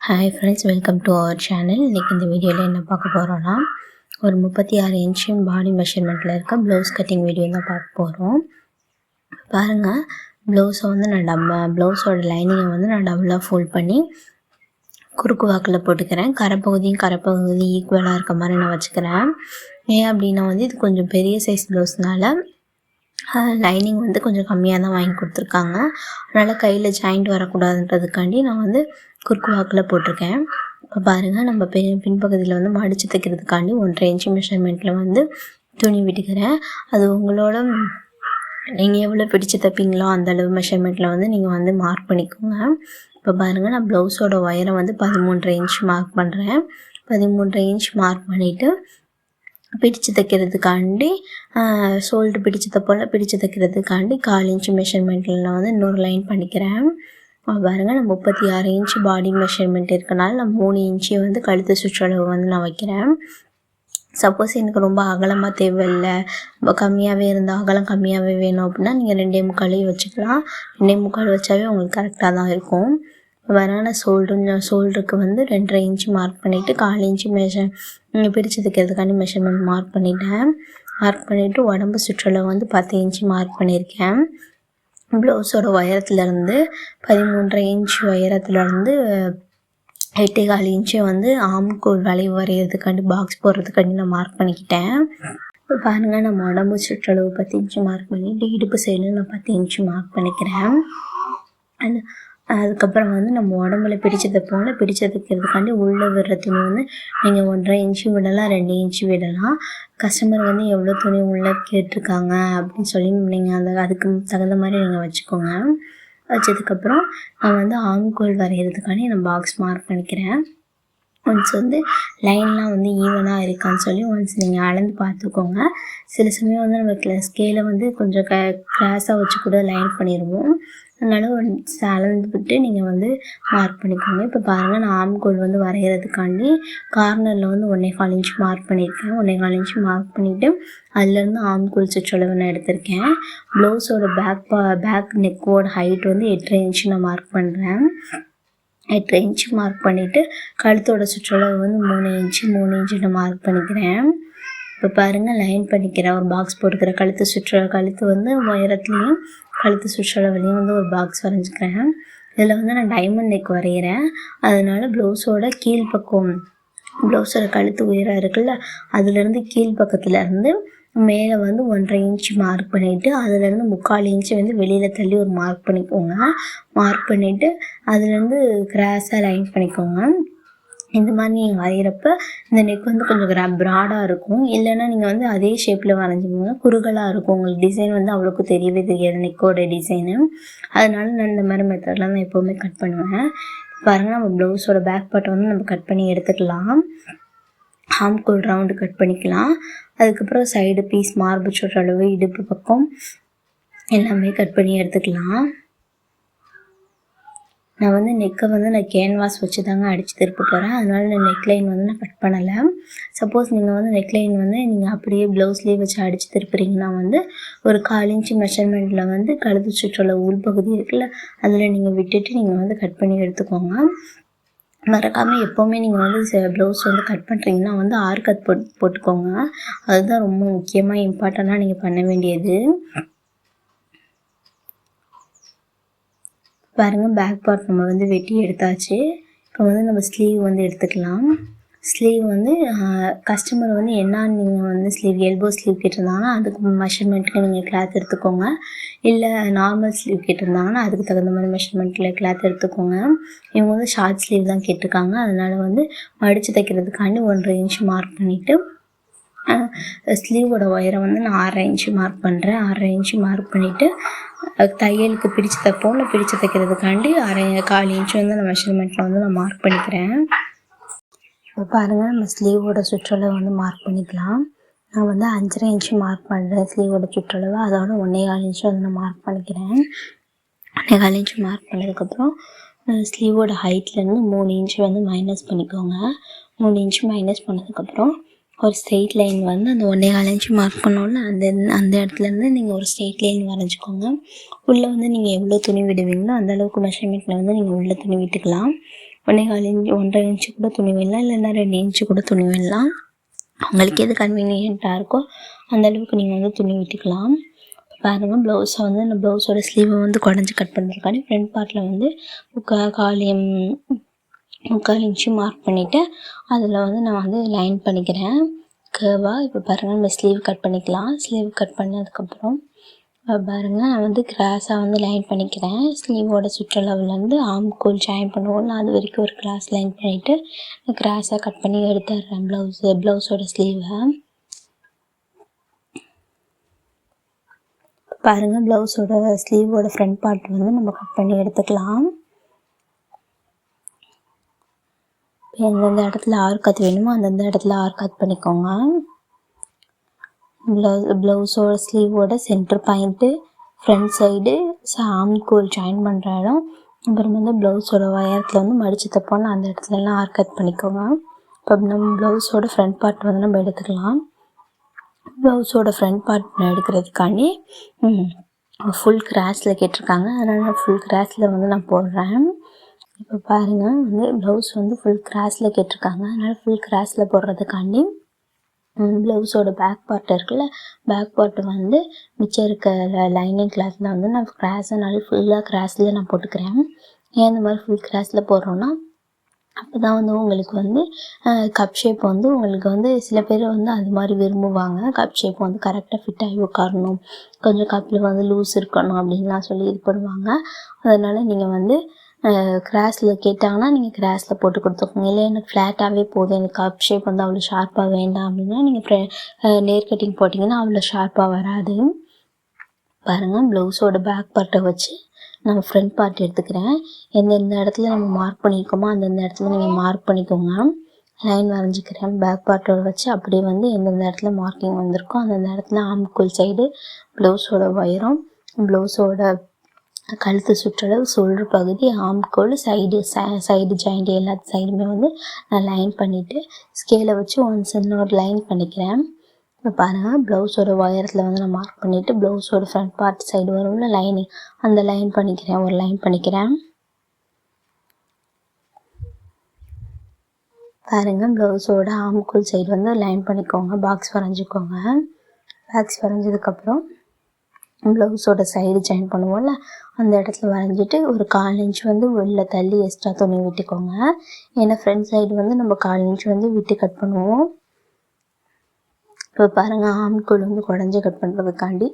Hi friends, welcome to our channel. இன்றைக்கி இந்த வீடியோவில் என்ன பார்க்க போகிறோன்னா, ஒரு 36 இன்ச்சு பாடி மெஷர்மெண்ட்டில் இருக்க ப்ளவுஸ் கட்டிங் வீடியோ தான் பார்க்க போகிறோம். பாருங்கள், ப்ளவுஸை வந்து ப்ளவுஸோட லைனிங்கை வந்து நான் டபுளாக ஃபோல்ட் பண்ணி குறுக்கு வாக்கில் போட்டுக்கிறேன். கரைப்பகுதி ஈக்குவலாக இருக்க மாதிரி நான் வச்சுக்கிறேன். ஏன் அப்படின்னா வந்து இது கொஞ்சம் பெரிய சைஸ் ப்ளவுஸ்னால லைனிங் வந்து கொஞ்சம் கம்மியாக தான் வாங்கி கொடுத்துருக்காங்க. அதனால் கையில் ஜாயிண்ட் வரக்கூடாதுன்றதுக்காண்டி நான் வந்து குறுக்கு வாக்கில் போட்டிருக்கேன். இப்போ பாருங்கள், நம்ம பின்பகுதியில் வந்து மடித்து தைக்கிறதுக்காண்டி 1.5 இன்ச்சு மெஷர்மெண்ட்டில் வந்து துணி விட்டுக்கிறேன். அது உங்களோட நீங்கள் எவ்வளோ பிடிச்சி தைப்பீங்களோ அந்தளவு மெஷர்மெண்ட்டில் வந்து நீங்கள் வந்து மார்க் பண்ணிக்கோங்க. இப்போ பாருங்கள், நான் ப்ளவுஸோட ஒயரை வந்து 13.5 இன்ச் மார்க் பண்ணுறேன். 13.5 இன்ச் மார்க் பண்ணிவிட்டு பிடிச்சு தைக்கிறதுக்காண்டி ஷோல்டர் பிடிச்சு தைக்கிறதுக்காண்டி 1/4 இன்ச்சு மெஷர்மெண்ட்டில் நான் வந்து இன்னொரு லைன் பண்ணிக்கிறேன். பாருங்கள், நான் 36 இன்ச்சு பாடி மெஷர்மெண்ட் இருக்கனால நான் 3 இன்ச்சு வந்து கழுத்து சுற்றளவு வந்து நான் வைக்கிறேன். சப்போஸ் எனக்கு ரொம்ப அகலமாக தேவையில்லை, ரொம்ப கம்மியாகவே இருந்தால் அகலம் கம்மியாகவே வேணும் அப்படின்னா நீங்கள் 2.25 வச்சுக்கலாம். 2.25 வச்சாவே உங்களுக்கு கரெக்டாக தான் இருக்கும். வரான ஷோல்டருக்கு வந்து 2.5 இன்ச்சு மார்க் பண்ணிவிட்டு 1/4 இன்ச்சு பிடிச்சு தைக்கிறதுக்காண்டி மெஷர்மெண்ட் மார்க் பண்ணிவிட்டு உடம்பு சுற்றளவு வந்து 10 இன்ச்சு மார்க் பண்ணியிருக்கேன். ப்ளவுஸோட உயரத்துலேருந்து 13.5 இன்ச் உயரத்துலேருந்து 8.25 இன்ச்சு வந்து ஆம்கோல் வளைவு வரைகிறதுக்காண்டி பாக்ஸ் போடுறதுக்காண்டி நான் மார்க் பண்ணிக்கிட்டேன். இப்போ பாருங்கள், நம்ம உடம்பு சுற்றளவு 10 இன்ச்சு மார்க் பண்ணிவிட்டு இடுப்பு சைடில் நான் 10 இன்ச்சு மார்க் பண்ணிக்கிறேன். அதுக்கப்புறம் வந்து நம்ம உடம்புல பிடிச்சு தைக்கிறதுக்காண்டி உள்ளே விடுற துணி வந்து நீங்கள் 1.5 இன்ச்சு விடலாம், 2 இன்ச்சு விடலாம். கஸ்டமர் வந்து எவ்வளோ துணி உள்ளே கேட்டிருக்காங்க அப்படின்னு சொல்லி நீங்கள் அதுக்கு தகுந்த மாதிரி நீங்கள் வச்சுக்கோங்க. வச்சதுக்கப்புறம் நான் வந்து ஆம்கோல் வரைகிறதுக்காண்டி நான் பாக்ஸ் மார்க் பண்ணிக்கிறேன். ஒன்ஸ் வந்து லைன்லாம் வந்து ஈவனாக இருக்கான்னு சொல்லி ஒன்ஸ் நீங்கள் அளந்து பார்த்துக்கோங்க. சில சமயம் வந்து நம்ம ஸ்கேலை வந்து கொஞ்சம் கிராஸாக வச்சு கூட லைன் பண்ணிடுவோம். அதனால் ஒன்ஸ் அளந்துவிட்டு நீங்கள் வந்து மார்க் பண்ணிக்கோங்க. இப்போ பாருங்கள், நான் ஆம்கோல் வந்து வரைகிறதுக்காண்டி கார்னரில் வந்து 1.25 இன்ச் மார்க் பண்ணியிருக்கேன். 1.25 இன்ச் மார்க் பண்ணிவிட்டு அதுலேருந்து ஆம்கோல் சுற்றளவு நான் எடுத்திருக்கேன். ப்ளவுஸோட பேக் நெக்கோட ஹைட் வந்து 8.5 இன்ச்சு நான் மார்க் பண்ணுறேன். 8.5 இன்ச்சு மார்க் பண்ணிவிட்டு கழுத்தோட சுற்றளவு வந்து 3 இன்ச்சு நான் மார்க் பண்ணிக்கிறேன். இப்போ பாருங்கள், லைன் பண்ணிக்கிறேன். ஒரு பாக்ஸ் போட்டுக்கிறேன். கழுத்து வந்து உயரத்துலேயும் கழுத்து சுற்றளவுலேயும் வந்து ஒரு பாக்ஸ் வரைஞ்சிக்கிறேன். இதில் வந்து நான் டைமண்ட் நெக் வரைகிறேன். அதனால் ப்ளவுஸோட கழுத்து உயரம் இருக்குல்ல, அதுலேருந்து கீழ்ப்பக்கத்துலேருந்து மேலே வந்து 1.5 இன்ச்சு மார்க் பண்ணிவிட்டு அதுலேருந்து 3/4 இன்ச்சு வந்து வெளியில் தள்ளி ஒரு மார்க் பண்ணிக்கோங்க. மார்க் பண்ணிவிட்டு அதுலேருந்து கிராஸாக லைன் பண்ணிக்கோங்க. இந்த மாதிரி நீங்கள் வரைகிறப்ப இந்த நெக் வந்து கொஞ்சம் ப்ராடாக இருக்கும். இல்லைன்னா நீங்கள் வந்து அதே ஷேப்பில் வரைஞ்சிங்கன்னா குறுகலாக இருக்கும். உங்களுக்கு டிசைன் வந்து அவ்வளோக்கு தெரியவே தெரியாது, நெக்கோட டிசைனு. அதனால நான் இந்த மாதிரி மெத்தடில் நான் எப்போவுமே கட் பண்ணுவேன். பாருங்கள், நம்ம ப்ளவுஸோட பேக் பார்ட்டை வந்து நம்ம கட் பண்ணி எடுத்துக்கலாம். ஆம்கோல் ரவுண்டு கட் பண்ணிக்கலாம். அதுக்கப்புறம் சைடு பீஸ் மார்பு சுற்றளவு, இடுப்பு பக்கம் எல்லாமே கட் பண்ணி எடுத்துக்கலாம். நான் வந்து நெக்கை வந்து நான் கேன்வாஸ் வச்சு தாங்க அடித்து திருப்ப போகிறேன். அதனால் நான் நெக்லைன் வந்து நான் கட் பண்ணலை. சப்போஸ் நீங்கள் வந்து நெக்லைன் வந்து நீங்கள் அப்படியே ப்ளவுஸ்லேயே வச்சு அடித்து திருப்புறீங்கன்னா வந்து ஒரு 1/4 இன்ச்சு மெஷர்மெண்ட்டில் வந்து கழுத்து சுற்றளவு உள்பகுதி இருக்குல்ல, அதில் நீங்கள் விட்டுட்டு நீங்கள் வந்து கட் பண்ணி எடுத்துக்கோங்க. மறக்காமல் எப்போவுமே நீங்கள் வந்து ப்ளவுஸ் வந்து கட் பண்ணுறீங்கன்னா வந்து கட் போட்டுக்கோங்க. அதுதான் ரொம்ப முக்கியமாக இம்பார்ட்டண்ட்டாக நீங்கள் பண்ண வேண்டியது. பாருங்கள், பேக் பார்ட் நம்ம வந்து வெட்டி எடுத்தாச்சு. இப்போ வந்து நம்ம ஸ்லீவ் வந்து எடுத்துக்கலாம். ஸ்லீவ் வந்து கஸ்டமர் வந்து நீங்கள் வந்து எல்போ ஸ்லீவ் கேட்டிருந்தாங்கன்னா அதுக்கு மெஷர்மெண்ட்டுக்கு நீங்கள் கிளாத் எடுத்துக்கோங்க. இல்லை நார்மல் ஸ்லீவ் கேட்டிருந்தாங்கன்னா அதுக்கு தகுந்த மாதிரி மெஷர்மெண்ட்டில் கிளாத் எடுத்துக்கோங்க. இவங்க வந்து ஷார்ட் ஸ்லீவ் தான் கேட்டிருக்காங்க. அதனால் வந்து மடித்து தைக்கிறதுக்காண்டி 1.5 இன்ச்சு மார்க் பண்ணிவிட்டு ஸ்லீவோட ஒயரை வந்து நான் 6.5 இன்ச்சு மார்க் பண்ணுறேன். 6.5 இன்ச்சு மார்க் பண்ணிவிட்டு தையலுக்கு பிடிச்சு தைக்கிறதுக்காண்டி 1/4 இன்ச்சு வந்து நான் மெஷர்மெண்ட்டில் வந்து நான் மார்க் பண்ணிக்கிறேன். இப்போ பாருங்கள், நம்ம ஸ்லீவோட சுற்றளவு வந்து மார்க் பண்ணிக்கலாம். நான் வந்து 5.5 இன்ச்சு மார்க் பண்ணுறேன் ஸ்லீவோட சுற்றளவு. அதோட 1.25 இன்ச்சு வந்து நான் மார்க் பண்ணிக்கிறேன். 1.25 இன்ச்சு மார்க் பண்ணதுக்கப்புறம் ஸ்லீவோட ஹைட்லேருந்து 3 இன்ச்சு வந்து மைனஸ் பண்ணிக்கோங்க. 3 இன்ச்சு மைனஸ் பண்ணதுக்கப்புறம் ஒரு ஸ்ட்ரெயிட் லைன் வந்து அந்த 1.25 இன்ச்சு மார்க் பண்ணோன்னா அந்த இடத்துலேருந்து நீங்கள் ஒரு ஸ்ட்ரெயிட் லைன் வரைஞ்சிக்கோங்க. உள்ளே வந்து நீங்கள் எவ்வளோ துணி விடுவீங்களோ அந்தளவுக்கு மெஷர்மெண்ட்டில் வந்து நீங்கள் உள்ளே துணி விட்டுக்கலாம். 1.25 இன்ச் 1.5 இன்ச்சு கூட துணி விடலாம், இல்லைன்னா 2 இன்ச்சு கூட துணி விடலாம். உங்களுக்கு எது கன்வீனியண்ட்டாக இருக்கோ அந்தளவுக்கு நீங்கள் வந்து துணி விட்டுக்கலாம். பாருங்கள், ப்ளவுஸை வந்து நான் ப்ளவுஸோட ஸ்லீவை வந்து குடஞ்சி கட் பண்ணுறதுக்காண்டி ஃப்ரண்ட் பார்ட்டில் வந்து 3/4 இன்ச்சு மார்க் பண்ணிவிட்டு அதில் வந்து நான் வந்து லைன் பண்ணிக்கிறேன் கர்வாக. இப்போ பாருங்கள், நம்ம ஸ்லீவ் கட் பண்ணிக்கலாம். ஸ்லீவ் கட் பண்ணதுக்கப்புறம் பாருங்கள், நான் வந்து கிராஸாக வந்து லைன் பண்ணிக்கிறேன். ஸ்லீவோட சுற்றளவுலேருந்து ஆம்கோல் ஜாயின் பண்ணுவோம்ல, அது வரைக்கும் ஒரு கிராஸ் லைன் பண்ணிவிட்டு கிராஸாக கட் பண்ணி எடுத்துடுறேன் ப்ளவுஸோட ஸ்லீவை. பாருங்கள், ப்ளவுஸோட ஸ்லீவோட ஃப்ரண்ட் பார்ட் வந்து நம்ம கட் பண்ணி எடுத்துக்கலாம். எந்தெந்த இடத்துல ஆர்காத் வேணுமோ அந்தந்த இடத்துல ஆர்காத் பண்ணிக்கோங்க. ப்ளவுஸோட ஸ்லீவோட சென்டர் பாயிண்ட்டு, ஃப்ரண்ட் சைடு ஆம்கோல் ஜாயின் பண்ணுற இடம், அப்புறம் வந்து ப்ளவுஸோட உயரத்தில் வந்து மடித்து தைப்போம்ல அந்த இடத்துலலாம் ஆர்காத் பண்ணிக்கோங்க. இப்போ நம்ம ப்ளவுஸோட ஃப்ரண்ட் பார்ட் வந்து நம்ம எடுத்துக்கலாம். ப்ளவுஸோட ஃப்ரண்ட் பார்ட் எடுக்கிறதுக்காண்டி ஃபுல் கிராஸில் கேட்டிருக்காங்க, அதனால் நான் ஃபுல் கிராஸில் வந்து நான் போடுறேன். இப்போ பாருங்கள், வந்து ப்ளவுஸ் வந்து ஃபுல் கிராஸில் கேட்டிருக்காங்க, அதனால் ஃபுல் கிராஸில் போடுறதுக்காண்டி ப்ளவுஸோட பேக் பார்ட் இருக்குல்ல, பேக் பார்ட்டு வந்து மிச்சம் இருக்க லைனிங் கிளாத்தில் வந்து நான் கிராஸனால ஃபுல்லாக கிராஸில் நான் போட்டுக்கிறேன். ஏன் இந்த மாதிரி ஃபுல் கிராஸில் போடுறோன்னா, அப்போ தான் வந்து உங்களுக்கு வந்து கப் ஷேப் வந்து உங்களுக்கு வந்து சில பேர் வந்து அது மாதிரி விரும்புவாங்க. கப் ஷேப் வந்து கரெக்டாக ஃபிட் ஆகி உட்காரணும், கொஞ்சம் கப்பில் வந்து லூஸ் இருக்கணும் அப்படின்லாம் சொல்லி இது பண்ணுவாங்க. அதனால் நீங்கள் வந்து கிராஸில் கேட்டாங்கன்னா நீங்கள் கிராஸில் போட்டு கொடுத்துக்கோங்க. இல்லை எனக்கு ஃப்ளாட்டாகவே போதும், எனக்கு கப் ஷேப் வந்து அவ்வளோ ஷார்ப்பாக வேண்டாம் அப்படின்னா நீங்கள் நேர் கட்டிங் போட்டிங்கன்னா அவ்வளோ ஷார்ப்பாக வராது. பாருங்கள், ப்ளவுஸோட பேக் பார்ட்டை வச்சு நம்ம ஃப்ரண்ட் பார்ட் எடுத்துக்கிறேன். எந்தெந்த இடத்துல நம்ம மார்க் பண்ணியிருக்கோமோ அந்தந்த இடத்துல நீங்கள் மார்க் பண்ணிக்கோங்க. லைன் வரைஞ்சிக்கிறேன் பேக் பார்ட்டோட வச்சு. அப்படியே வந்து எந்தெந்த இடத்துல மார்க்கிங் வந்திருக்கோ அந்தந்த இடத்துல ஆம்கோல் சைடு, ப்ளவுஸோட உயரம், ப்ளவுஸோட கழுத்து சுற்றளவு, ஷோல்டர் பகுதி, ஆம்கோல், சைடு ஜாயிண்ட் எல்லா சைடுமே வந்து நான் லைன் பண்ணிவிட்டு ஸ்கேலை வச்சு இன்னொரு லைன் பண்ணிக்கிறேன். இப்போ பாருங்கள், ப்ளவுஸோட உயரத்தில் வந்து நான் மார்க் பண்ணிவிட்டு ப்ளவுஸோட ஃப்ரண்ட் பார்ட் சைடு வரும்ல லைனிங், அந்த லைன் பண்ணிக்கிறேன், ஒரு லைன் பண்ணிக்கிறேன். பாருங்கள், ப்ளவுஸோட ஆம்கோல் சைடு வந்து லைன் பண்ணிக்கோங்க, பாக்ஸ் வரைஞ்சிக்கோங்க. பாக்ஸ் வரைஞ்சதுக்கப்புறம் ப்ளவுஸோட சைடு ஜாயின் பண்ணுவோம்ல அந்த இடத்துல வரைஞ்சிட்டு ஒரு 1/4 இன்ச் வந்து உள்ளே தள்ளி எக்ஸ்ட்ரா துணி விட்டுக்கோங்க. ஏன்னா ஃப்ரண்ட் சைடு வந்து நம்ம 1/4 இன்ச் வந்து விட்டு கட் பண்ணுவோம். இப்போ பாருங்கள், ஆம்கோல் வந்து குடஞ்சி கட் பண்ணுறதுக்காண்டி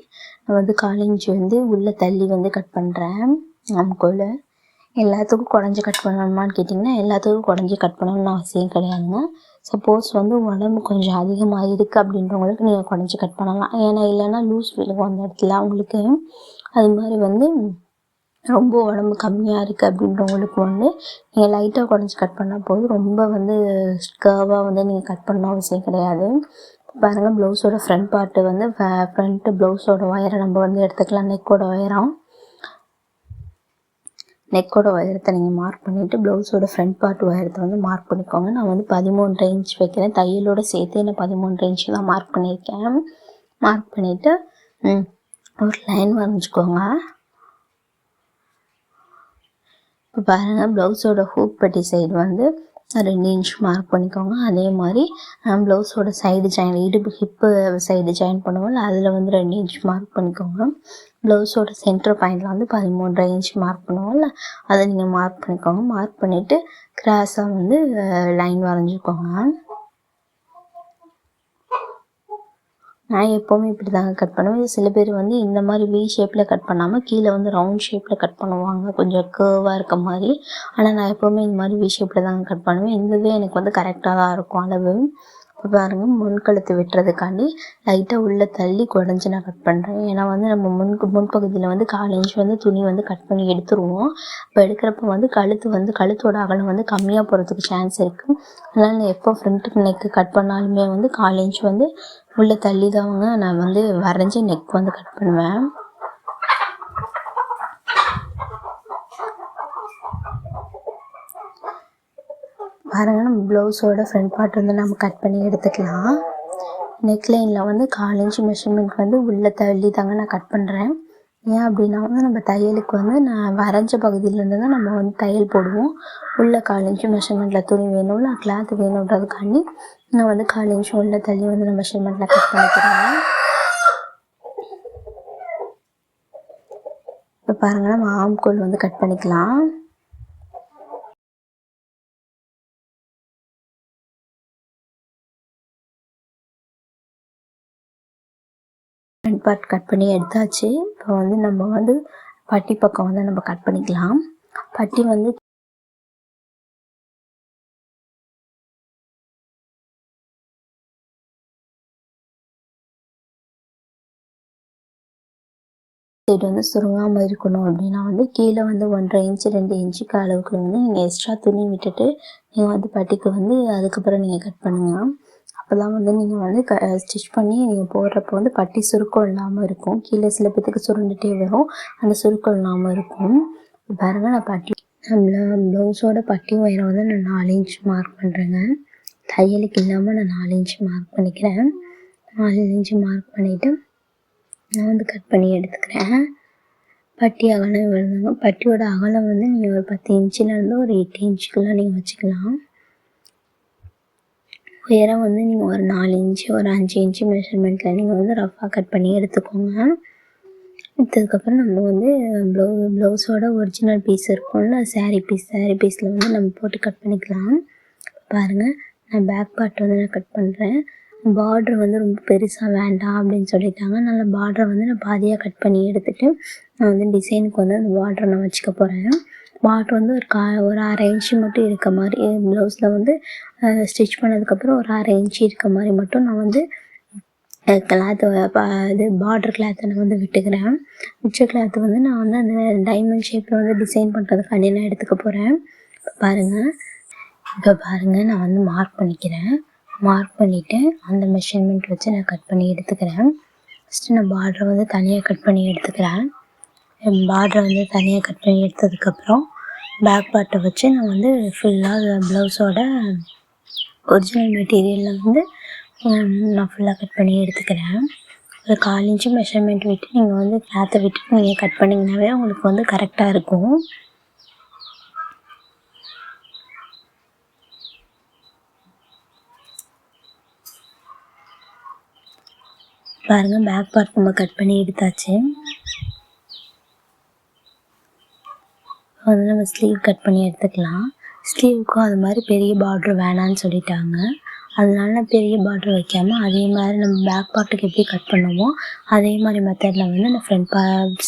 நான் வந்து 1/4 இன்ச் வந்து உள்ளே தள்ளி வந்து கட் பண்ணுறேன். ஆம்கோல் எல்லாத்துக்கும் குடஞ்சி கட் பண்ணணுமான்னு கேட்டிங்கன்னா எல்லாத்துக்கும் குடஞ்சி கட் பண்ணணும்னு அவசியம் கிடையாதுங்க. சப்போஸ் வந்து உடம்பு கொஞ்சம் அதிகமாக இருக்குது அப்படின்றவங்களுக்கு நீங்கள் குடஞ்சி கட் பண்ணலாம். ஏன்னா இல்லைன்னா லூஸ் விழுகும் அந்த இடத்துல அவங்களுக்கு. அது மாதிரி வந்து ரொம்ப உடம்பு கம்மியாக இருக்குது அப்படின்றவங்களுக்கு வந்து நீங்கள் லைட்டாக குடஞ்சி கட் பண்ணால் போதும். ரொம்ப வந்து கர்வாக வந்து நீங்கள் கட் பண்ண அவசியம் கிடையாது. பாருங்கள், ப்ளவுஸோட ஃப்ரண்ட் பார்ட்டு வந்து ஃப்ரண்ட்டு ப்ளவுஸோட உயரம் நம்ம வந்து எடுத்துக்கலாம். நெக்கோட உயரத்தை நீங்கள் மார்க் பண்ணிவிட்டு ப்ளவுஸோட ஃப்ரண்ட் பார்ட் உயரத்தை வந்து மார்க் பண்ணிக்கோங்க. நான் வந்து 13.5 இன்ச் வைக்கிறேன், தையலோடு சேர்த்து நான் 13.5 இன்ச் தான் மார்க் பண்ணியிருக்கேன். மார்க் பண்ணிவிட்டு ஒரு லைன் வரைஞ்சிக்கோங்க. இப்போ பாருங்கள், ப்ளவுஸோட ஹூக் பட்டி சைடு வந்து 2 இன்ச் மார்க் பண்ணிக்கோங்க. அதே மாதிரி ப்ளவுஸோட சைடு ஹிப்பு சைடு ஜாயின் பண்ணுவோம்ல அதில் வந்து 2 இன்ச் மார்க் பண்ணிக்கோங்க. ப்ளவுஸோட சென்டர் பாயிண்டில் வந்து 13.5 இன்ச் மார்க் பண்ணுவோம்ல அதை நீங்கள் மார்க் பண்ணிக்கோங்க. மார்க் பண்ணிவிட்டு கிராஸாக வந்து லைன் வரைஞ்சிக்கோங்க. நான் எப்போவுமே இப்படி தாங்க கட் பண்ணுவேன். சில பேர் வந்து இந்த மாதிரி வி ஷேப்பில் கட் பண்ணாமல் கீழே வந்து ரவுண்ட் ஷேப்பில் கட் பண்ணுவாங்க, கொஞ்சம் கர்வாக இருக்க மாதிரி. ஆனால் நான் எப்போவுமே இந்த மாதிரி வி ஷேப்பில் தாங்க கட் பண்ணுவேன். இந்த எனக்கு வந்து கரெக்டாக தான் இருக்கும் அளவு. இப்போ பாருங்கள், முன்கழுத்து வெட்டுறதுக்காண்டி லைட்டாக உள்ளே தள்ளி குடஞ்சி நான் கட் பண்ணுறேன். ஏன்னா வந்து நம்ம முன்பகுதியில் வந்து 1/4 இன்ச் வந்து துணி வந்து கட் பண்ணி எடுத்துருவோம். இப்போ எடுக்கிறப்ப வந்து கழுத்தோட அகலம் வந்து கம்மியாக போகிறதுக்கு சான்ஸ் இருக்குது. அதனால் நான் எப்போ ஃப்ரண்ட்டுக்கு நெக்கு கட் பண்ணாலுமே வந்து 1/4 இன்ச் வந்து உள்ளே தள்ளி தாங்க நான் வந்து வரைஞ்சி நெக் வந்து கட் பண்ணுவேன். பாருங்கள், நம்ம ப்ளவுஸோட ஃப்ரண்ட் பார்ட் வந்து நம்ம கட் பண்ணி எடுத்துக்கலாம். நெக் லைனில் வந்து 1/4 இன்ச் மெஷர்மெண்ட் வந்து உள்ளே தள்ளி தாங்க நான் கட் பண்ணுறேன். ஏன் அப்படின்னா வந்து நம்ம தையலுக்கு வந்து நான் வரைஞ்ச பகுதியிலேருந்து தான் நம்ம வந்து தையல் போடுவோம். உள்ள 1/4 இன்ச்சு மெஷர்மெண்ட்டில் துணி வேணும்ல, கிளாத் வேணுன்றதுக்காண்டி நான் வந்து 1/4 இன்ச்சு உள்ள தள்ளி வந்து நான் மெஷர்மெண்ட்டில் கட் பண்ணிக்கிறேன். இப்போ பாருங்கள், நம்ம ஆம்கோல் வந்து கட் பண்ணிக்கலாம். ஃப்ரண்ட் பார்ட் கட் பண்ணி எடுத்தாச்சு. இப்போ வந்து நம்ம வந்து பட்டி பக்கம் வந்து நம்ம கட் பண்ணிக்கலாம். பட்டி வந்து சைடு வந்து சுருங்காமல் இருக்கணும் அப்படின்னா வந்து கீழே வந்து 1.5 இன்ச்சு 2 இன்ச்சுக்கு அளவுக்கு வந்து நீங்கள் எக்ஸ்ட்ரா துணி விட்டுட்டு நீங்கள் வந்து பட்டிக்கு வந்து அதுக்கப்புறம் நீங்கள் கட் பண்ணுங்கள். அப்போ தான் வந்து நீங்கள் வந்து ஸ்டிச் பண்ணி நீங்கள் போடுறப்போ வந்து பட்டி சுருக்கம் இல்லாமல் இருக்கும். கீழே சில பேத்துக்கு சுருண்டுகிட்டே வரும், அந்த சுருக்கம் இல்லாமல் இருக்கும். பாருங்கள், நான் பட்டி ப்ளவுஸோட பட்டி உயரம் வந்து நான் 4 இன்ச் மார்க் பண்ணுறேங்க. தையலுக்கு இல்லாமல் நான் 4 இன்ச் மார்க் பண்ணிக்கிறேன். 4 இன்ச்சு மார்க் பண்ணிவிட்டு நான் வந்து கட் பண்ணி எடுத்துக்கிறேன். பட்டி அகலம் இவ்வளோதாங்க. பட்டியோட அகலம் வந்து நீங்கள் ஒரு 10 இன்ச்சிலேருந்து ஒரு 8 இன்ச்சுக்குள்ளே நீங்கள் வச்சுக்கலாம். உயரம் வந்து நீங்கள் ஒரு 4 இன்ச்சு ஒரு 5 இன்ச்சு மெஷர்மெண்ட்டில் நீங்கள் வந்து ரஃபாக கட் பண்ணி எடுத்துக்கோங்க. எடுத்ததுக்கப்புறம் நம்ம வந்து ப்ளவுஸோட ஒரிஜினல் பீஸ் இருக்கும்ல, சாரீ பீஸில் வந்து நம்ம போட்டு கட் பண்ணிக்கலாம். பாருங்கள், நான் பேக் பார்ட் வந்து நான் கட் பண்ணுறேன். பார்ட்ரு வந்து ரொம்ப பெருசாக வேண்டாம் அப்படின்னு சொல்லிட்டாங்க. அதனால் பார்டரை வந்து நான் பாதியாக கட் பண்ணி எடுத்துகிட்டு நான் வந்து டிசைனுக்கு வந்து அந்த பார்டரை நான் வச்சுக்க போகிறேன். பார்ட்ரு வந்து ஒரு 1/2 இன்ச்சு மட்டும் இருக்க மாதிரி ப்ளவுஸில் வந்து ஸ்டிச் பண்ணதுக்கப்புறம் ஒரு 1/2 இன்ச்சு இருக்க மாதிரி மட்டும் நான் வந்து இது பார்டர் கிளாத்தை நான் வந்து விட்டுக்கிறேன். மிச்ச கிளாத்து வந்து நான் வந்து அந்த டைமண்ட் ஷேப்பில் வந்து டிசைன் பண்ணுறதுக்காண்டி நான் எடுத்துக்க போகிறேன். இப்போ பாருங்கள், நான் வந்து மார்க் பண்ணிக்கிறேன். மார்க் பண்ணிவிட்டு அந்த மெஷர்மெண்ட் வச்சு நான் கட் பண்ணி எடுத்துக்கிறேன். ஃபஸ்ட்டு நான் பார்டரை வந்து தனியாக கட் பண்ணி எடுத்துக்கிறேன். பார்டரை வந்து தனியாக கட் பண்ணி எடுத்ததுக்கப்புறம் பேக் பார்ட்டை வச்சு நான் வந்து ஃபுல்லாக ப்ளவுஸோட ஒரிஜினல் மெட்டீரியலில் வந்து நான் ஃபுல்லாக கட் பண்ணி எடுத்துக்கிறேன். ஒரு 1/4 இன்ச்சு மெஷர்மெண்ட் விட்டு நீங்கள் வந்து கிளாத்தை விட்டு நீங்கள் கட் பண்ணிங்கனாவே உங்களுக்கு வந்து கரெக்டாக இருக்கும். பாருங்கள், பேக் பார்ட் நம்ம கட் பண்ணி எடுத்தாச்சு. வந்து நம்ம ஸ்லீவ் கட் பண்ணி எடுத்துக்கலாம். ஸ்லீவுக்கும் அது மாதிரி பெரிய பார்ட்ரு வேணான்னு சொல்லிட்டாங்க. அதனால நான் பெரிய பார்ட்ரு வைக்காமல் அதே மாதிரி நம்ம பேக் பார்ட்டுக்கு எப்படி கட் பண்ணுவோமோ அதே மாதிரி மெத்தடில் வந்து நான் ஃப்ரண்ட்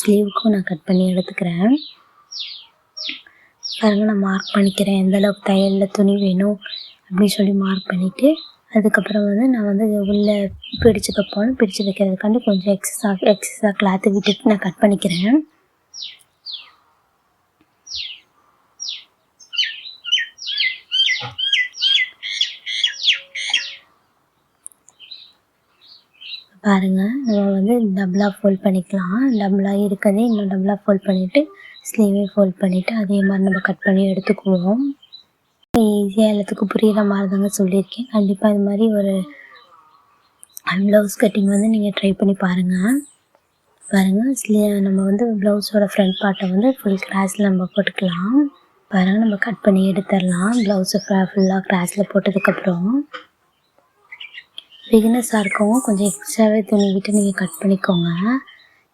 ஸ்லீவுக்கும் நான் கட் பண்ணி எடுத்துக்கிறேன். பாருங்கள், நான் மார்க் பண்ணிக்கிறேன் எந்தளவுக்கு தையலில் துணி வேணும் அப்படின்னு சொல்லி மார்க் பண்ணிவிட்டு அதுக்கப்புறம் வந்து நான் வந்து உள்ளே பிடிச்சு வைக்கிறதுக்காண்டி கொஞ்சம் எக்ஸஸாக கிளாத்து விட்டுட்டு நான் கட் பண்ணிக்கிறேன். பாருங்கள், நம்ம வந்து டபுளாக ஃபோல்ட் பண்ணிக்கலாம். டபுளாக இருக்கிறதே இன்னும் டபுளாக ஃபோல்ட் பண்ணிவிட்டு ஸ்லீவே ஃபோல்ட் பண்ணிவிட்டு அதே மாதிரி நம்ம கட் பண்ணி எடுத்துக்குவோம். ஈஸியாக எல்லாத்துக்கும் புரிகிற மாதிரி தாங்க சொல்லியிருக்கேன். கண்டிப்பாக இது மாதிரி ஒரு ப்ளவுஸ் கட்டிங் வந்து நீங்கள் ட்ரை பண்ணி பாருங்கள். நம்ம வந்து ப்ளவுஸோட ஃப்ரண்ட் பார்ட்டை வந்து ஃபுல் கிராஸில் நம்ம போட்டுக்கலாம். பாருங்கள், நம்ம கட் பண்ணி எடுத்துடலாம். ப்ளவுஸை ஃபுல்லாக கிராஸில் போட்டதுக்கப்புறம் பிகினர்ஸாக இருக்கவங்க கொஞ்சம் எக்ஸ்ட்ராவே துணி விட்டு நீங்கள் கட் பண்ணிக்கோங்க.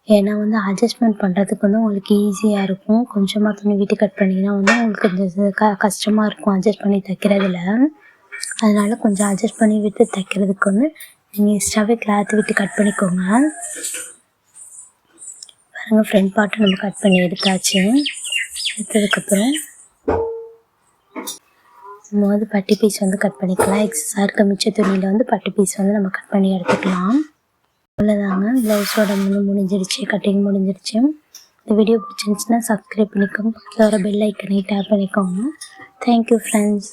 ஏன்னா வந்து அட்ஜஸ்ட்மெண்ட் பண்ணுறதுக்கு வந்து உங்களுக்கு ஈஸியாக இருக்கும். கொஞ்சமாக துணி விட்டு கட் பண்ணிங்கன்னா வந்து உங்களுக்கு கொஞ்சம் கஷ்டமாக இருக்கும் அட்ஜஸ்ட் பண்ணி தைக்கிறதுல. அதனால் கொஞ்சம் அட்ஜஸ்ட் பண்ணி விட்டு தைக்கிறதுக்கு வந்து நீங்கள் எக்ஸ்ட்ராவே கிளாத் விட்டு கட் பண்ணிக்கோங்க. பாருங்கள், ஃப்ரண்ட் பார்ட்டை நம்ம கட் பண்ணி எடுத்தாச்சு. எடுத்ததுக்கப்புறம் நம்ம வந்து பட்டி பீஸ் வந்து கட் பண்ணிக்கலாம். எக்ஸஸாக இருக்க மிச்ச துணியில் வந்து பட்டி பீஸ் வந்து நம்ம கட் பண்ணி எடுத்துக்கலாம். அவ்வளோதாங்க, ப்ளவுஸோட முடிஞ்சிருச்சு, கட்டிங் முடிஞ்சிருச்சு. இந்த வீடியோ பிடிச்சிருந்துச்சுன்னா சப்ஸ்கிரைப் பண்ணிக்கோங்க. பக்கத்தில் வர பெல் ஐக்கனை டேப் பண்ணிக்கோங்க. Thank you friends.